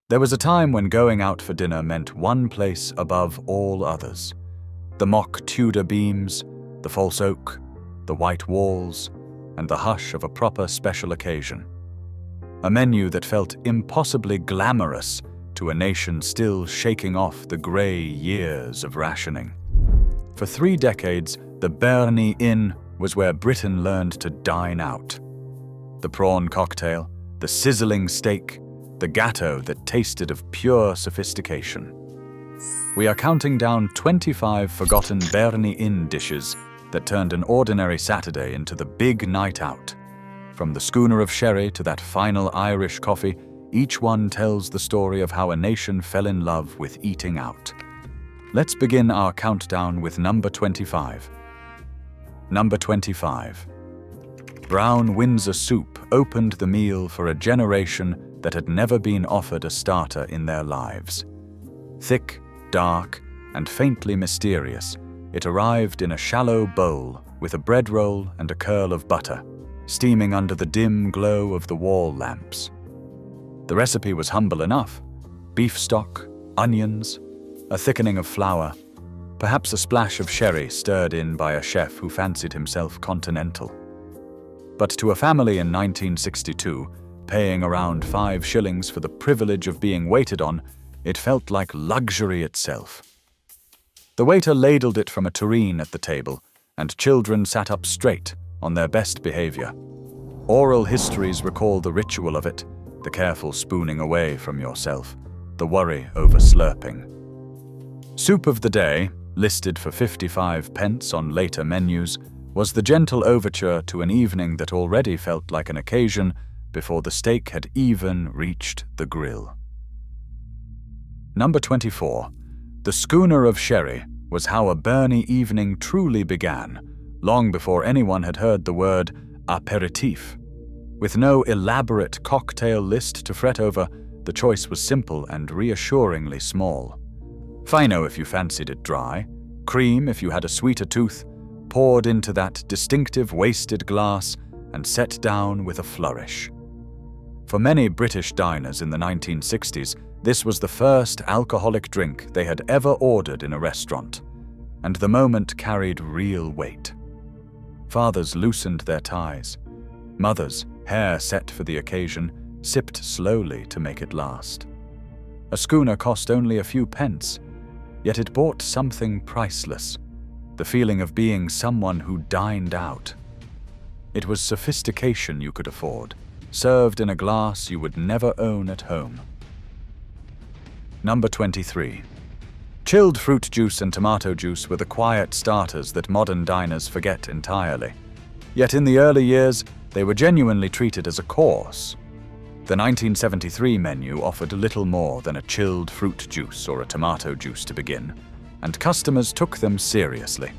There was a time when going out for dinner meant one place above all others. The mock Tudor beams, the false oak, the white walls, and the hush of a proper special occasion. A menu that felt impossibly glamorous to a nation still shaking off the grey years of rationing. For 3 decades, the Berni Inn was where Britain learned to dine out. The prawn cocktail, the sizzling steak, the Gateau that tasted of pure sophistication. We are counting down 25 forgotten Berni Inn dishes that turned an ordinary Saturday into the big night out. From the Schooner of Sherry to that final Irish coffee, each one tells the story of how a nation fell in love with eating out. Let's begin our countdown with number 25. Number 25. Brown Windsor soup opened the meal for a generation that had never been offered a starter in their lives. Thick, dark, and faintly mysterious, it arrived in a shallow bowl with a bread roll and a curl of butter, steaming under the dim glow of the wall lamps. The recipe was humble enough: beef stock, onions, a thickening of flour, perhaps a splash of sherry stirred in by a chef who fancied himself continental. But to a family in 1962, paying around 5 shillings for the privilege of being waited on, it felt like luxury itself. The waiter ladled it from a tureen at the table, and children sat up straight on their best behavior. Oral histories recall the ritual of it, the careful spooning away from yourself, the worry over slurping. Soup of the day, listed for 55 pence on later menus, was the gentle overture to an evening that already felt like an occasion before the steak had even reached the grill. Number 24. The Schooner of Sherry was how a Berni evening truly began, long before anyone had heard the word aperitif. With no elaborate cocktail list to fret over, the choice was simple and reassuringly small. Fino if you fancied it dry, cream if you had a sweeter tooth, poured into that distinctive wasted glass and set down with a flourish. For many British diners in the 1960s, this was the first alcoholic drink they had ever ordered in a restaurant, and the moment carried real weight. Fathers loosened their ties. Mothers, hair set for the occasion, sipped slowly to make it last. A schooner cost only a few pence, yet it bought something priceless, the feeling of being someone who dined out. It was sophistication you could afford, served in a glass you would never own at home. Number 23. Chilled fruit juice and tomato juice were the quiet starters that modern diners forget entirely. Yet in the early years, they were genuinely treated as a course. The 1973 menu offered little more than a chilled fruit juice or a tomato juice to begin, and customers took them seriously,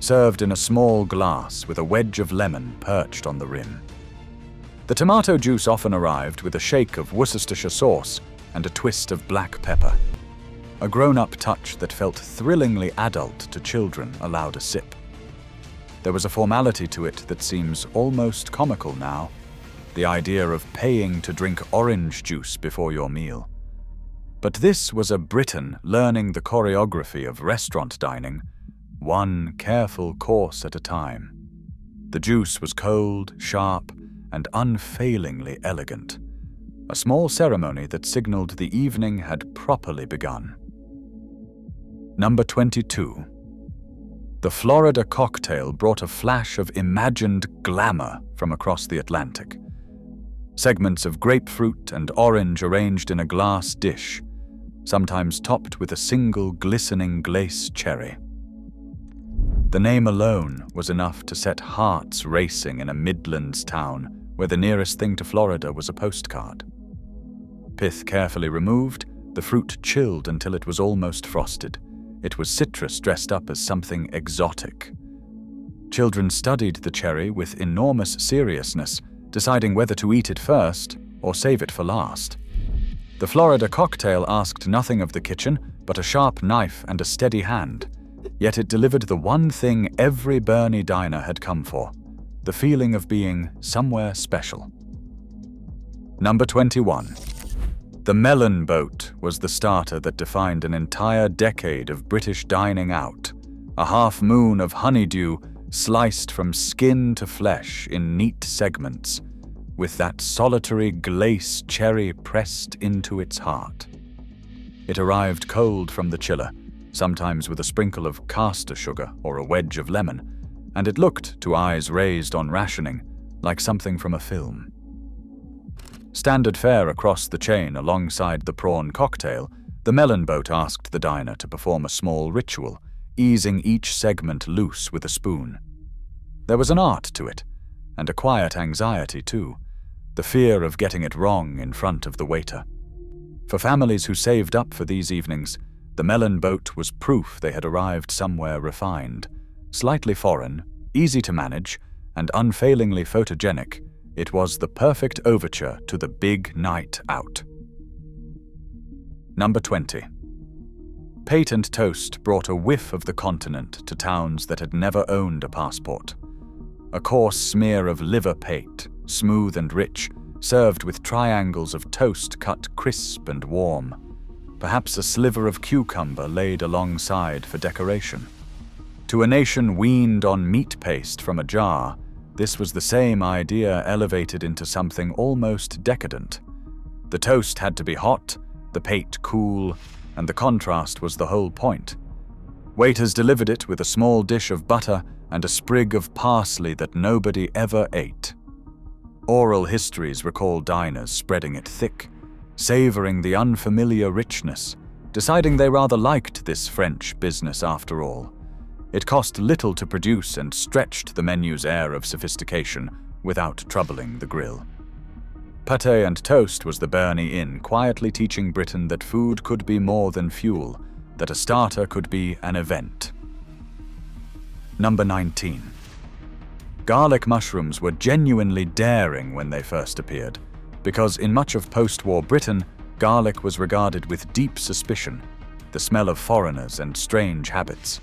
served in a small glass with a wedge of lemon perched on the rim. The tomato juice often arrived with a shake of Worcestershire sauce and a twist of black pepper, a grown-up touch that felt thrillingly adult to children allowed a sip. There was a formality to it that seems almost comical now, the idea of paying to drink orange juice before your meal. But this was a Briton learning the choreography of restaurant dining, one careful course at a time. The juice was cold, sharp, and unfailingly elegant, a small ceremony that signaled the evening had properly begun. Number 22. The Florida cocktail brought a flash of imagined glamour from across the Atlantic. Segments of grapefruit and orange arranged in a glass dish, sometimes topped with a single glistening glace cherry. The name alone was enough to set hearts racing in a Midlands town where the nearest thing to Florida was a postcard. Pith carefully removed, the fruit chilled until it was almost frosted. It was citrus dressed up as something exotic. Children studied the cherry with enormous seriousness, deciding whether to eat it first or save it for last. The Florida cocktail asked nothing of the kitchen but a sharp knife and a steady hand, yet it delivered the one thing every Berni diner had come for, the feeling of being somewhere special. Number 21. The melon boat was the starter that defined an entire decade of British dining out, a half-moon of honeydew sliced from skin to flesh in neat segments, with that solitary glace cherry pressed into its heart. It arrived cold from the chiller, sometimes with a sprinkle of caster sugar or a wedge of lemon, and it looked, to eyes raised on rationing, like something from a film. Standard fare across the chain alongside the prawn cocktail, the melon boat asked the diner to perform a small ritual, easing each segment loose with a spoon. There was an art to it, and a quiet anxiety too, the fear of getting it wrong in front of the waiter. For families who saved up for these evenings, the melon boat was proof they had arrived somewhere refined. Slightly foreign, easy to manage, and unfailingly photogenic, it was the perfect overture to the big night out. Number 20. Pate and toast brought a whiff of the continent to towns that had never owned a passport. A coarse smear of liver pate, smooth and rich, served with triangles of toast cut crisp and warm. Perhaps a sliver of cucumber laid alongside for decoration. To a nation weaned on meat paste from a jar, this was the same idea elevated into something almost decadent. The toast had to be hot, the pate cool, and the contrast was the whole point. Waiters delivered it with a small dish of butter and a sprig of parsley that nobody ever ate. Oral histories recall diners spreading it thick, savoring the unfamiliar richness, deciding they rather liked this French business after all. It cost little to produce and stretched the menu's air of sophistication without troubling the grill. Pate and toast was the Berni Inn quietly teaching Britain that food could be more than fuel, that a starter could be an event. Number 19. Garlic mushrooms were genuinely daring when they first appeared, because in much of post-war Britain, garlic was regarded with deep suspicion, the smell of foreigners and strange habits.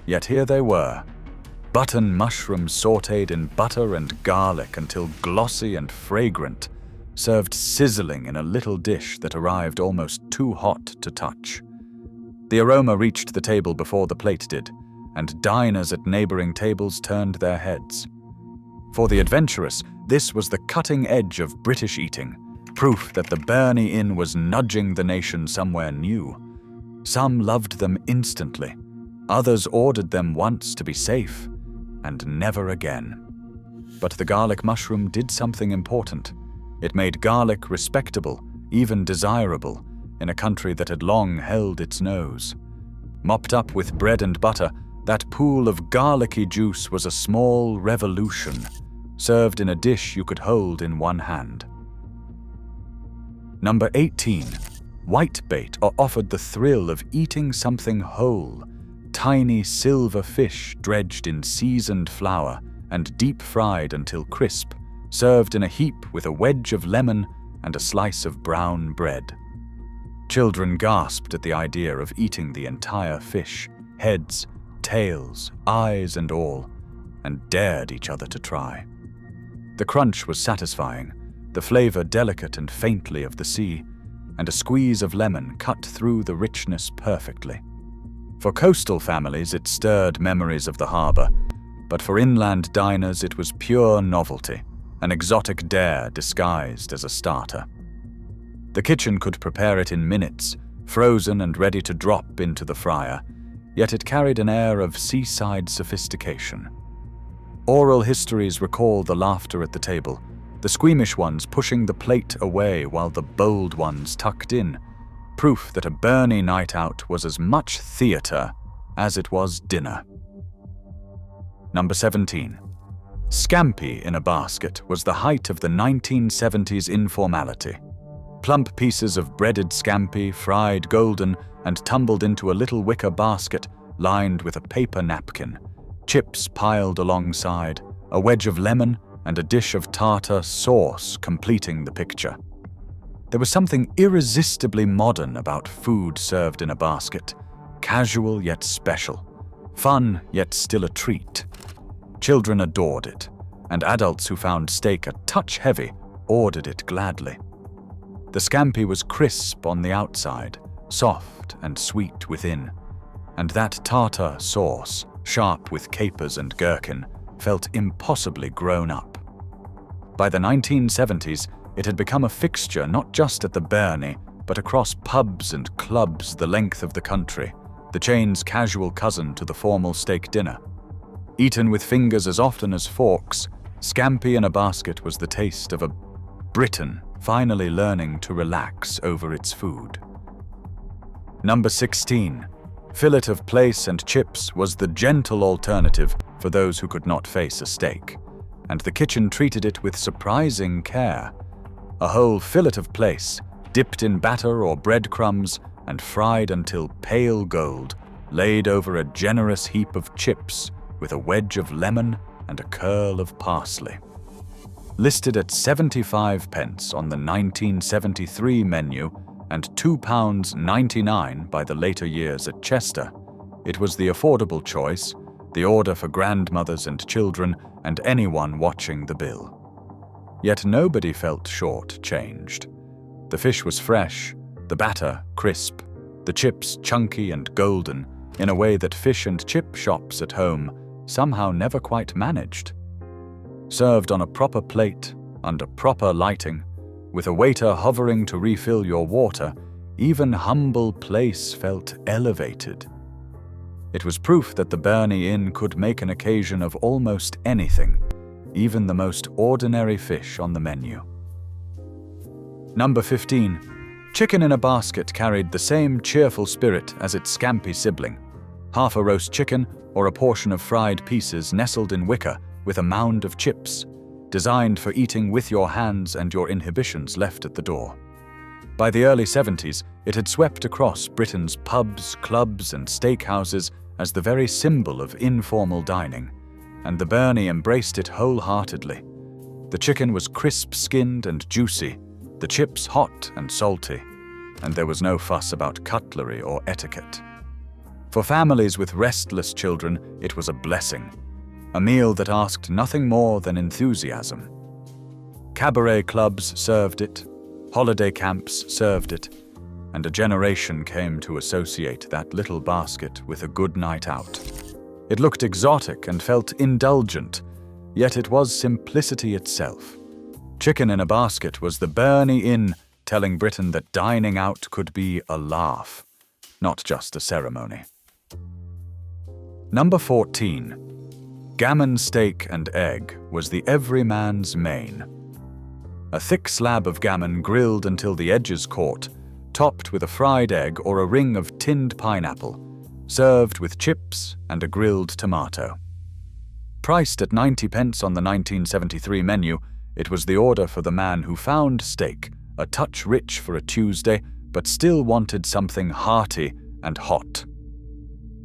Yet here they were, button mushrooms sautéed in butter and garlic until glossy and fragrant, served sizzling in a little dish that arrived almost too hot to touch. The aroma reached the table before the plate did, and diners at neighboring tables turned their heads. For the adventurous, this was the cutting edge of British eating, proof that the Berni Inn was nudging the nation somewhere new. Some loved them instantly. Others ordered them once to be safe, and never again. But the garlic mushroom did something important. It made garlic respectable, even desirable, in a country that had long held its nose. Mopped up with bread and butter, that pool of garlicky juice was a small revolution, served in a dish you could hold in one hand. Number 18. Whitebait offered the thrill of eating something whole, tiny silver fish dredged in seasoned flour and deep-fried until crisp, served in a heap with a wedge of lemon and a slice of brown bread. Children gasped at the idea of eating the entire fish, heads, tails, eyes and all, and dared each other to try. The crunch was satisfying, the flavor delicate and faintly of the sea, and a squeeze of lemon cut through the richness perfectly. For coastal families, it stirred memories of the harbor, but for inland diners, it was pure novelty, an exotic dare disguised as a starter. The kitchen could prepare it in minutes, frozen and ready to drop into the fryer, yet it carried an air of seaside sophistication. Oral histories recall the laughter at the table, the squeamish ones pushing the plate away while the bold ones tucked in, proof that a Berni night out was as much theatre as it was dinner. Number 17. Scampi in a basket was the height of the 1970s informality. Plump pieces of breaded scampi, fried golden, and tumbled into a little wicker basket lined with a paper napkin, chips piled alongside, a wedge of lemon, and a dish of tartar sauce completing the picture. There was something irresistibly modern about food served in a basket, casual yet special, fun yet still a treat. Children adored it, and adults who found steak a touch heavy ordered it gladly. The scampi was crisp on the outside, soft and sweet within, and that tartar sauce, sharp with capers and gherkin, felt impossibly grown up. By the 1970s, it had become a fixture not just at the Berni, but across pubs and clubs the length of the country, the chain's casual cousin to the formal steak dinner. Eaten with fingers as often as forks, scampi in a basket was the taste of a Briton finally learning to relax over its food. Number 16. Fillet of plaice and chips was the gentle alternative for those who could not face a steak, and the kitchen treated it with surprising care. A whole fillet of plaice, dipped in batter or breadcrumbs and fried until pale gold, laid over a generous heap of chips with a wedge of lemon and a curl of parsley. Listed at 75 pence on the 1973 menu and £2.99 by the later years at Chester, it was the affordable choice, the order for grandmothers and children and anyone watching the bill. Yet nobody felt short-changed. The fish was fresh, the batter crisp, the chips chunky and golden in a way that fish and chip shops at home somehow never quite managed. Served on a proper plate, under proper lighting, with a waiter hovering to refill your water, even humble plaice felt elevated. It was proof that the Berni Inn could make an occasion of almost anything, even the most ordinary fish on the menu. Number 15. Chicken in a basket carried the same cheerful spirit as its scampi sibling. Half a roast chicken or a portion of fried pieces nestled in wicker with a mound of chips, designed for eating with your hands and your inhibitions left at the door. By the early 70s, it had swept across Britain's pubs, clubs, and steakhouses as the very symbol of informal dining, and the Berni embraced it wholeheartedly. The chicken was crisp-skinned and juicy, the chips hot and salty, and there was no fuss about cutlery or etiquette. For families with restless children, it was a blessing, a meal that asked nothing more than enthusiasm. Cabaret clubs served it, holiday camps served it, and a generation came to associate that little basket with a good night out. It looked exotic and felt indulgent, yet it was simplicity itself. Chicken in a basket was the Berni Inn telling Britain that dining out could be a laugh, not just a ceremony. Number 14. Gammon steak and egg was the everyman's main. A thick slab of gammon grilled until the edges caught, topped with a fried egg or a ring of tinned pineapple, served with chips and a grilled tomato. Priced at 90 pence on the 1973 menu, it was the order for the man who found steak a touch rich for a Tuesday, but still wanted something hearty and hot.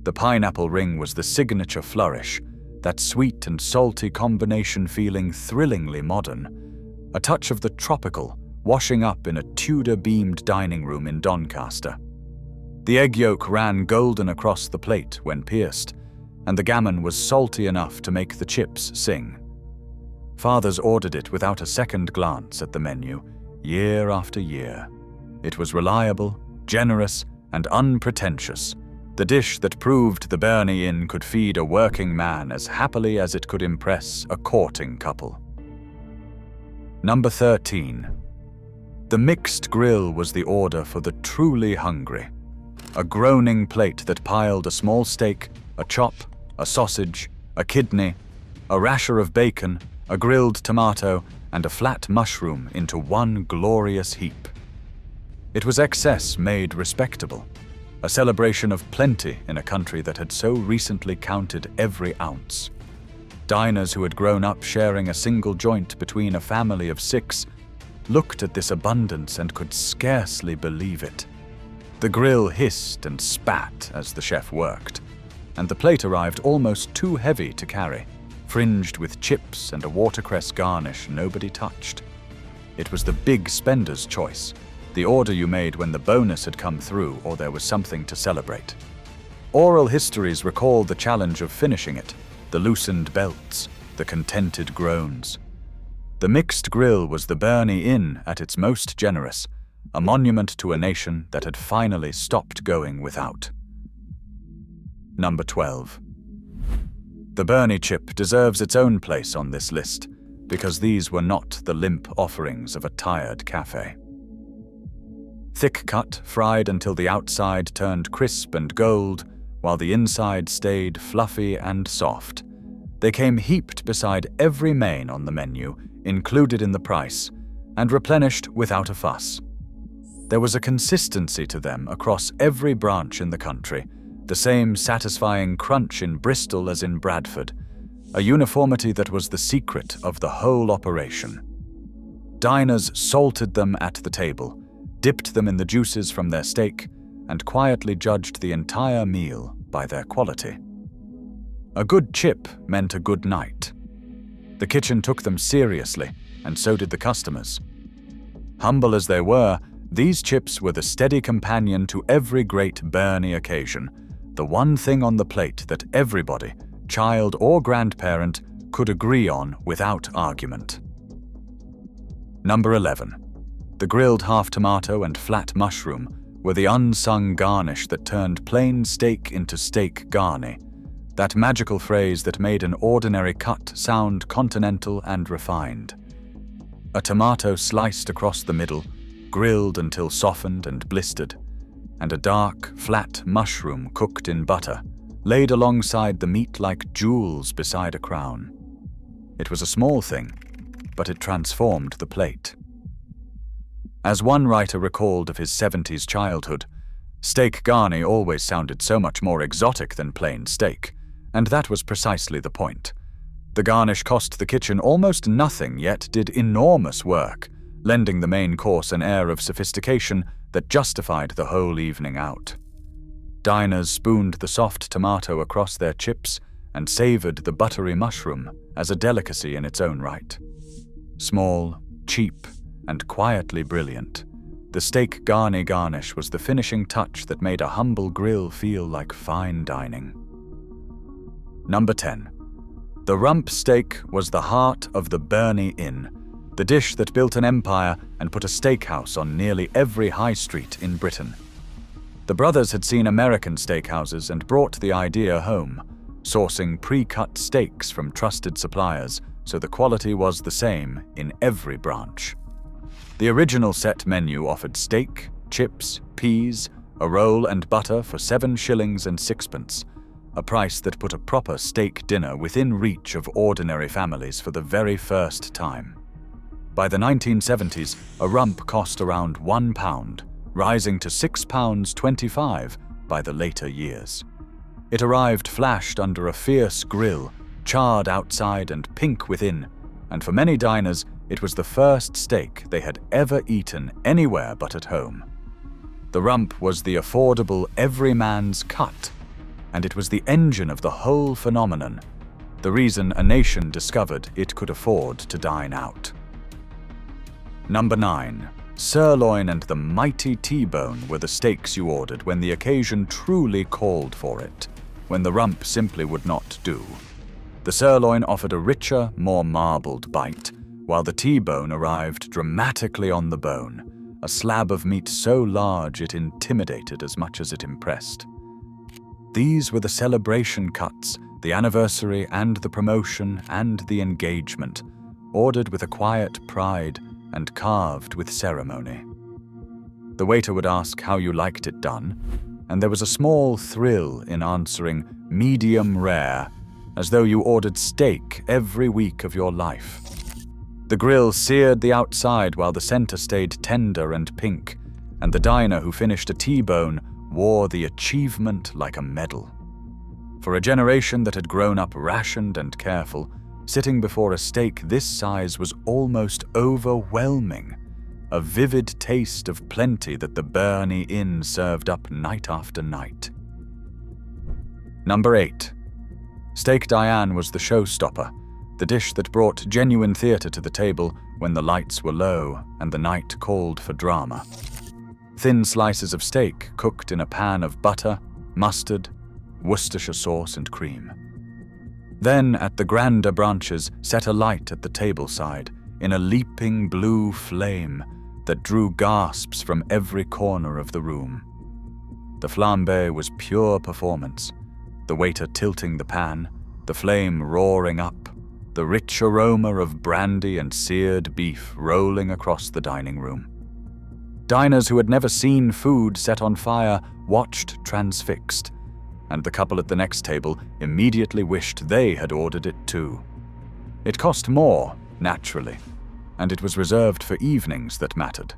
The pineapple ring was the signature flourish, that sweet and salty combination feeling thrillingly modern, a touch of the tropical, washing up in a Tudor-beamed dining room in Doncaster. The egg yolk ran golden across the plate when pierced, and the gammon was salty enough to make the chips sing. Fathers ordered it without a second glance at the menu, year after year. It was reliable, generous, and unpretentious, the dish that proved the Berni Inn could feed a working man as happily as it could impress a courting couple. Number 13. The mixed grill was the order for the truly hungry. A groaning plate that piled a small steak, a chop, a sausage, a kidney, a rasher of bacon, a grilled tomato, and a flat mushroom into one glorious heap. It was excess made respectable, a celebration of plenty in a country that had so recently counted every ounce. Diners who had grown up sharing a single joint between a family of 6 looked at this abundance and could scarcely believe it. The grill hissed and spat as the chef worked, and the plate arrived almost too heavy to carry, fringed with chips and a watercress garnish nobody touched. It was the big spender's choice, the order you made when the bonus had come through or there was something to celebrate. Oral histories recall the challenge of finishing it, the loosened belts, the contented groans. The mixed grill was the Berni Inn at its most generous, a monument to a nation that had finally stopped going without. Number 12. The Berni chip deserves its own place on this list, because these were not the limp offerings of a tired cafe. Thick cut, fried until the outside turned crisp and gold, while the inside stayed fluffy and soft. They came heaped beside every main on the menu, included in the price, and replenished without a fuss. There was a consistency to them across every branch in the country, the same satisfying crunch in Bristol as in Bradford, a uniformity that was the secret of the whole operation. Diners salted them at the table, dipped them in the juices from their steak, and quietly judged the entire meal by their quality. A good chip meant a good night. The kitchen took them seriously, and so did the customers. Humble as they were, these chips were the steady companion to every great Berni occasion, the one thing on the plate that everybody, child or grandparent, could agree on without argument. Number 11. The grilled half tomato and flat mushroom were the unsung garnish that turned plain steak into steak garni, that magical phrase that made an ordinary cut sound continental and refined. A tomato sliced across the middle, grilled until softened and blistered, and a dark, flat mushroom cooked in butter, laid alongside the meat like jewels beside a crown. It was a small thing, but it transformed the plate. As one writer recalled of his 70s childhood, steak garni always sounded so much more exotic than plain steak, and that was precisely the point. The garnish cost the kitchen almost nothing, yet did enormous work, lending the main course an air of sophistication that justified the whole evening out. Diners spooned the soft tomato across their chips and savored the buttery mushroom as a delicacy in its own right. Small, cheap, and quietly brilliant, the steak garni garnish was the finishing touch that made a humble grill feel like fine dining. Number 10. The rump steak was the heart of the Berni Inn, the dish that built an empire and put a steakhouse on nearly every high street in Britain. The brothers had seen American steakhouses and brought the idea home, sourcing pre-cut steaks from trusted suppliers, so the quality was the same in every branch. The original set menu offered steak, chips, peas, a roll and butter for 7 shillings and 6pence, a price that put a proper steak dinner within reach of ordinary families for the very first time. By the 1970s, a rump cost around £1, rising to £6.25 by the later years. It arrived flashed under a fierce grill, charred outside and pink within, and for many diners, it was the first steak they had ever eaten anywhere but at home. The rump was the affordable everyman's cut, and it was the engine of the whole phenomenon, the reason a nation discovered it could afford to dine out. Number 9. Sirloin and the mighty T-bone were the steaks you ordered when the occasion truly called for it, when the rump simply would not do. The sirloin offered a richer, more marbled bite, while the T-bone arrived dramatically on the bone, a slab of meat so large it intimidated as much as it impressed. These were the celebration cuts, the anniversary and the promotion and the engagement, ordered with a quiet pride and carved with ceremony. The waiter would ask how you liked it done, and there was a small thrill in answering medium rare, as though you ordered steak every week of your life. The grill seared the outside while the center stayed tender and pink, and the diner who finished a T-bone wore the achievement like a medal. For a generation that had grown up rationed and careful, sitting before a steak this size was almost overwhelming, a vivid taste of plenty that the Berni Inn served up night after night. Number 8. Steak Diane was the showstopper, the dish that brought genuine theatre to the table when the lights were low and the night called for drama. Thin slices of steak cooked in a pan of butter, mustard, Worcestershire sauce and cream. Then, at the grander branches, set alight at the table side, in a leaping blue flame, that drew gasps from every corner of the room. The flambé was pure performance, the waiter tilting the pan, the flame roaring up, the rich aroma of brandy and seared beef rolling across the dining room. Diners who had never seen food set on fire watched transfixed, and the couple at the next table immediately wished they had ordered it too. It cost more, naturally, and it was reserved for evenings that mattered.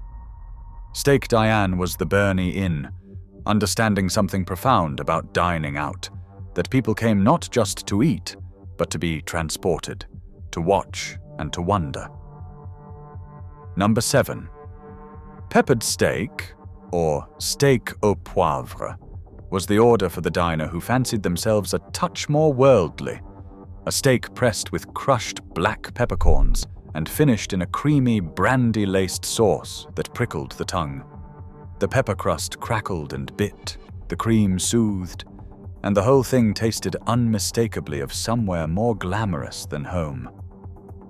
Steak Diane was the Berni Inn, understanding something profound about dining out, that people came not just to eat, but to be transported, to watch and to wonder. Number 7. Peppered steak, or steak au poivre, was the order for the diner who fancied themselves a touch more worldly. A steak pressed with crushed black peppercorns and finished in a creamy, brandy-laced sauce that prickled the tongue. The pepper crust crackled and bit, the cream soothed, and the whole thing tasted unmistakably of somewhere more glamorous than home.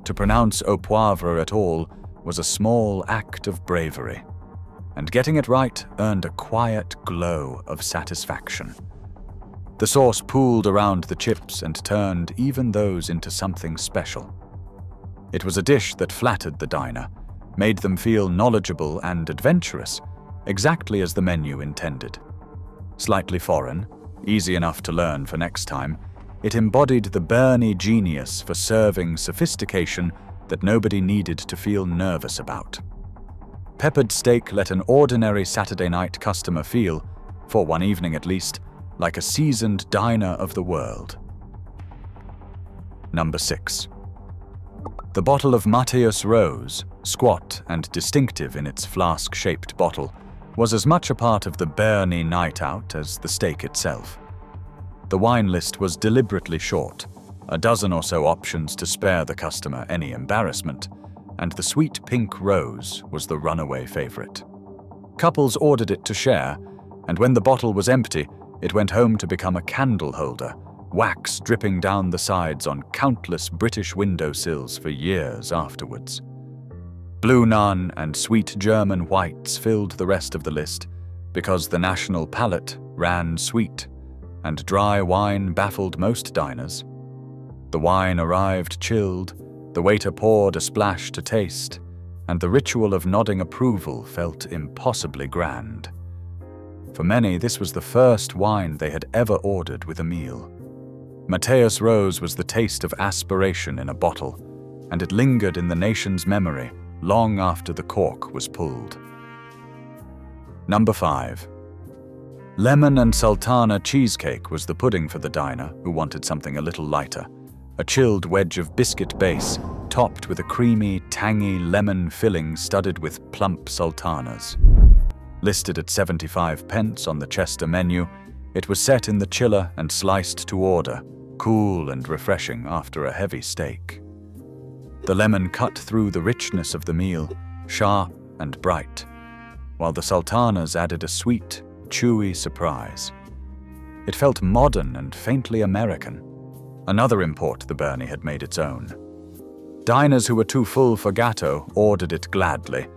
To pronounce au poivre at all was a small act of bravery, and getting it right earned a quiet glow of satisfaction. The sauce pooled around the chips and turned even those into something special. It was a dish that flattered the diner, made them feel knowledgeable and adventurous, exactly as the menu intended. Slightly foreign, easy enough to learn for next time, it embodied the Berni genius for serving sophistication that nobody needed to feel nervous about. Peppered steak let an ordinary Saturday night customer feel, for one evening at least, like a seasoned diner of the world. Number 6. The bottle of Mateus Rose, squat and distinctive in its flask-shaped bottle, was as much a part of the Berni night out as the steak itself. The wine list was deliberately short, a dozen or so options to spare the customer any embarrassment, and the sweet pink rose was the runaway favorite. Couples ordered it to share, and when the bottle was empty, it went home to become a candle holder, wax dripping down the sides on countless British windowsills for years afterwards. Blue Nun and sweet German whites filled the rest of the list, because the national palate ran sweet, and dry wine baffled most diners. The wine arrived chilled, the waiter poured a splash to taste, and the ritual of nodding approval felt impossibly grand. For many, this was the first wine they had ever ordered with a meal. Mateus Rose was the taste of aspiration in a bottle, and it lingered in the nation's memory long after the cork was pulled. Number 5. Lemon and sultana cheesecake was the pudding for the diner who wanted something a little lighter. A chilled wedge of biscuit base, topped with a creamy, tangy lemon filling studded with plump sultanas. Listed at 75 pence on the Chester menu, it was set in the chiller and sliced to order, cool and refreshing after a heavy steak. The lemon cut through the richness of the meal, sharp and bright, while the sultanas added a sweet, chewy surprise. It felt modern and faintly American, another import the Berni had made its own. Diners who were too full for Gateau ordered it gladly,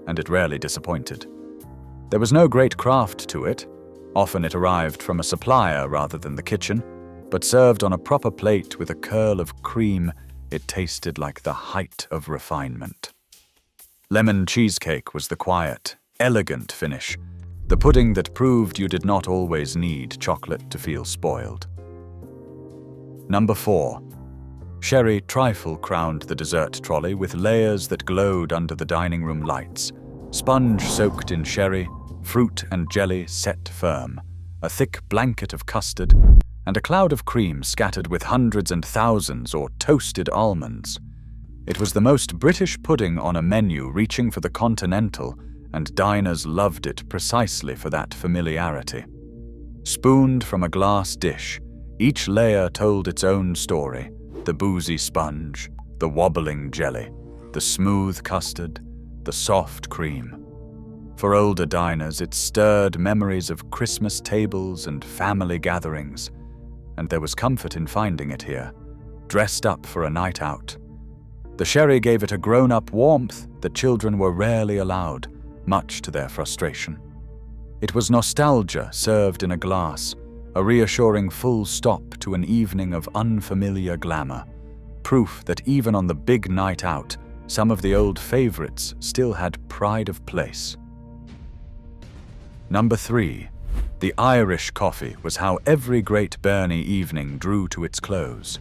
and it rarely disappointed. There was no great craft to it. Often it arrived from a supplier rather than the kitchen, but served on a proper plate with a curl of cream, it tasted like the height of refinement. Lemon cheesecake was the quiet, elegant finish, the pudding that proved you did not always need chocolate to feel spoiled. Number 4. Sherry trifle crowned the dessert trolley with layers that glowed under the dining room lights. Sponge soaked in sherry, fruit and jelly set firm, a thick blanket of custard, and a cloud of cream scattered with hundreds and thousands or toasted almonds. It was the most British pudding on a menu reaching for the continental, and diners loved it precisely for that familiarity. Spooned from a glass dish, each layer told its own story: the boozy sponge, the wobbling jelly, the smooth custard, the soft cream. For older diners, it stirred memories of Christmas tables and family gatherings, and there was comfort in finding it here, dressed up for a night out. The sherry gave it a grown-up warmth that children were rarely allowed, much to their frustration. It was nostalgia served in a glass, a reassuring full stop to an evening of unfamiliar glamour, proof that even on the big night out, some of the old favorites still had pride of place. Number 3. The Irish coffee was how every great Berni evening drew to its close.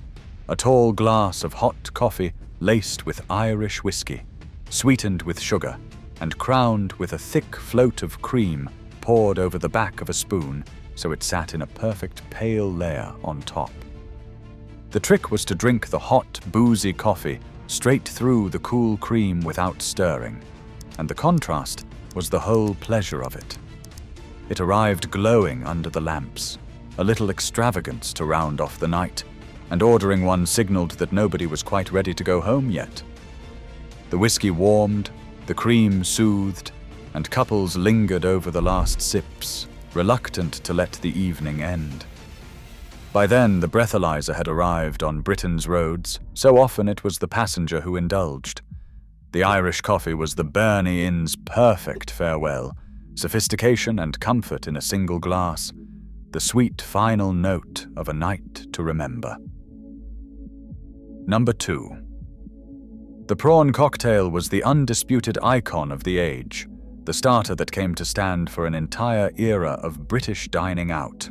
A tall glass of hot coffee laced with Irish whiskey, sweetened with sugar, and crowned with a thick float of cream poured over the back of a spoon so it sat in a perfect pale layer on top. The trick was to drink the hot, boozy coffee straight through the cool cream without stirring, and the contrast was the whole pleasure of it. It arrived glowing under the lamps, a little extravagance to round off the night, and ordering one signaled that nobody was quite ready to go home yet. The whiskey warmed, the cream soothed, and couples lingered over the last sips, reluctant to let the evening end. By then, the breathalyzer had arrived on Britain's roads, so often it was the passenger who indulged. The Irish coffee was the Berni Inn's perfect farewell, sophistication and comfort in a single glass, the sweet final note of a night to remember. Number 2. The prawn cocktail was the undisputed icon of the age, the starter that came to stand for an entire era of British dining out.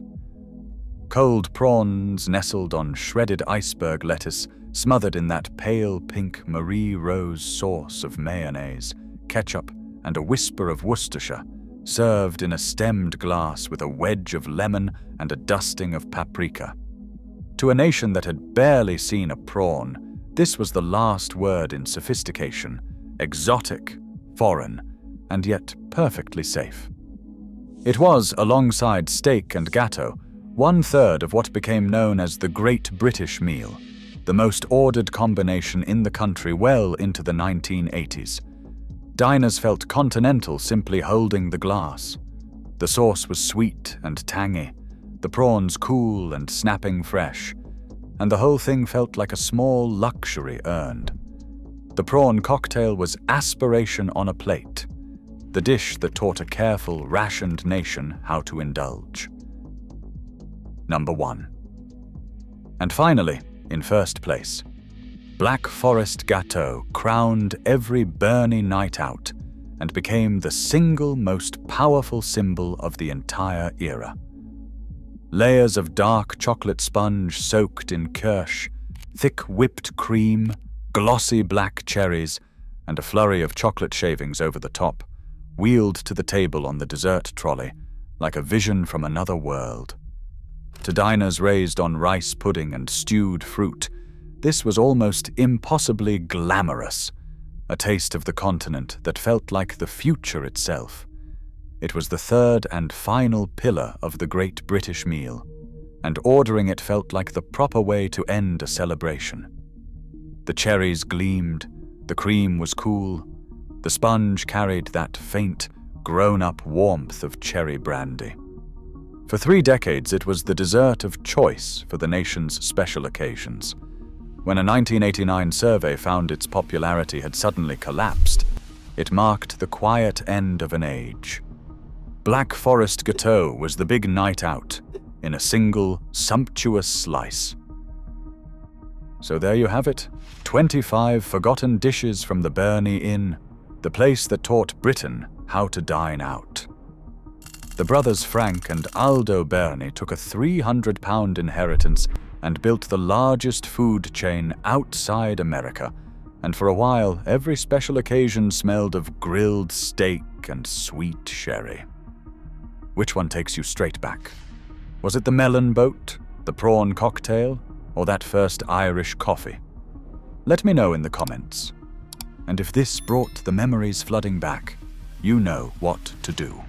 Cold prawns nestled on shredded iceberg lettuce, smothered in that pale pink Marie Rose sauce of mayonnaise, ketchup, and a whisper of Worcestershire, served in a stemmed glass with a wedge of lemon and a dusting of paprika. To a nation that had barely seen a prawn, this was the last word in sophistication, exotic, foreign, and yet perfectly safe. It was, alongside steak and Gateau, 1/3 of what became known as the Great British Meal, the most ordered combination in the country well into the 1980s. Diners felt continental simply holding the glass. The sauce was sweet and tangy, the prawns cool and snapping fresh, and the whole thing felt like a small luxury earned. The prawn cocktail was aspiration on a plate, the dish that taught a careful, rationed nation how to indulge. Number 1. And finally, in first place, Black Forest Gateau crowned every Berni night out and became the single most powerful symbol of the entire era. Layers of dark chocolate sponge soaked in kirsch, thick whipped cream, glossy black cherries, and a flurry of chocolate shavings over the top, wheeled to the table on the dessert trolley like a vision from another world. To diners raised on rice pudding and stewed fruit, this was almost impossibly glamorous, a taste of the continent that felt like the future itself. It was the third and final pillar of the Great British Meal, and ordering it felt like the proper way to end a celebration. The cherries gleamed, the cream was cool, the sponge carried that faint, grown-up warmth of cherry brandy. For 3 decades, it was the dessert of choice for the nation's special occasions. When a 1989 survey found its popularity had suddenly collapsed, it marked the quiet end of an age. Black Forest Gateau was the big night out, in a single, sumptuous slice. So there you have it, 25 forgotten dishes from the Berni Inn, the place that taught Britain how to dine out. The brothers Frank and Aldo Berni took a £300 inheritance and built the largest food chain outside America, and for a while every special occasion smelled of grilled steak and sweet sherry. Which one takes you straight back? Was it the melon boat, the prawn cocktail, or that first Irish coffee? Let me know in the comments. And if this brought the memories flooding back, you know what to do.